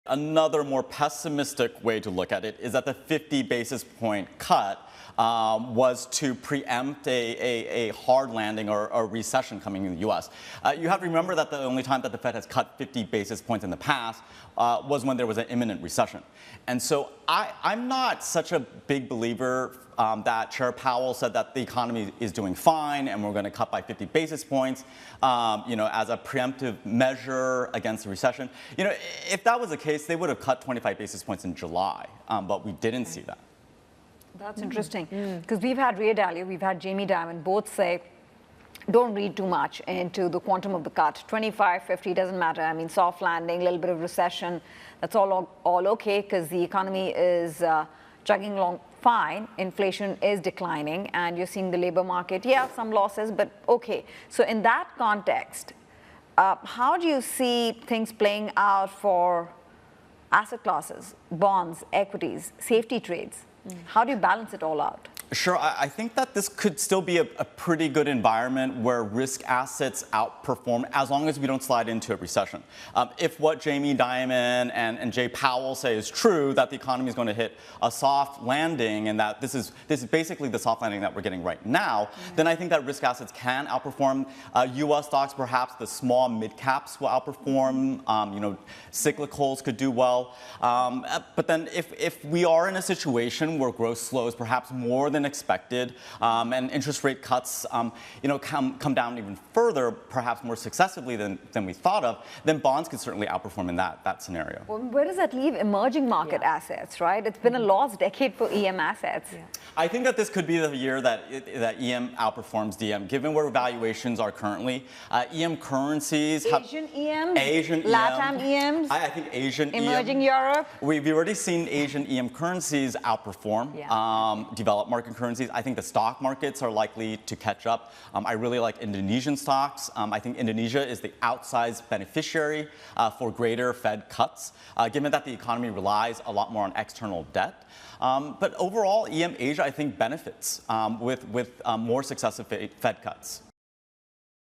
Another more pessimistic way to look at it is that the 50 basis point cut was to preempt a hard landing or a recession coming in the U.S. You have to remember that the only time that the Fed has cut 50 basis points in the past was when there was an imminent recession. And so I'm not such a big believer that Chair Powell said that the economy is doing fine and we're going to cut by 50 basis points, as a preemptive measure against the recession. If that was the case, they would have cut 25 basis points in July, but we didn't see that. That's interesting, because we've had Ray Dalio, we've had Jamie Dimon both say, don't read too much into the quantum of the cut. 25, 50, doesn't matter. I mean, soft landing, a little bit of recession, that's all okay, because the economy is chugging along fine. Inflation is declining, and you're seeing the labor market, some losses, but okay. So in that context, how do you see things playing out for asset classes, bonds, equities, safety trades? How do you balance it all out? Sure, I think that this could still be a pretty good environment where risk assets outperform as long as we don't slide into a recession. If what Jamie Dimon and Jay Powell say is true, that the economy is going to hit a soft landing and that this is basically the soft landing that we're getting right now, then I think that risk assets can outperform. U.S. stocks, perhaps the small mid caps will outperform. Cyclicals could do well. But then if we are in a situation where growth slows perhaps more than expected, and interest rate cuts, come down even further, perhaps more successively than we thought of, then bonds could certainly outperform in that scenario. Well, where does that leave emerging market assets, right? It's been a lost decade for EM assets. I think that this could be the year that EM outperforms DM, given where valuations are currently. EM currencies Asian EMs? Asian LATAM EMs? I think Asian Emerging Europe? We've already seen Asian EM currencies outperform developed market currencies. I think the stock markets are likely to catch up. I really like Indonesian stocks. I think Indonesia is the outsized beneficiary for greater Fed cuts, given that the economy relies a lot more on external debt. But overall, EM Asia, I think, benefits with more successive Fed cuts.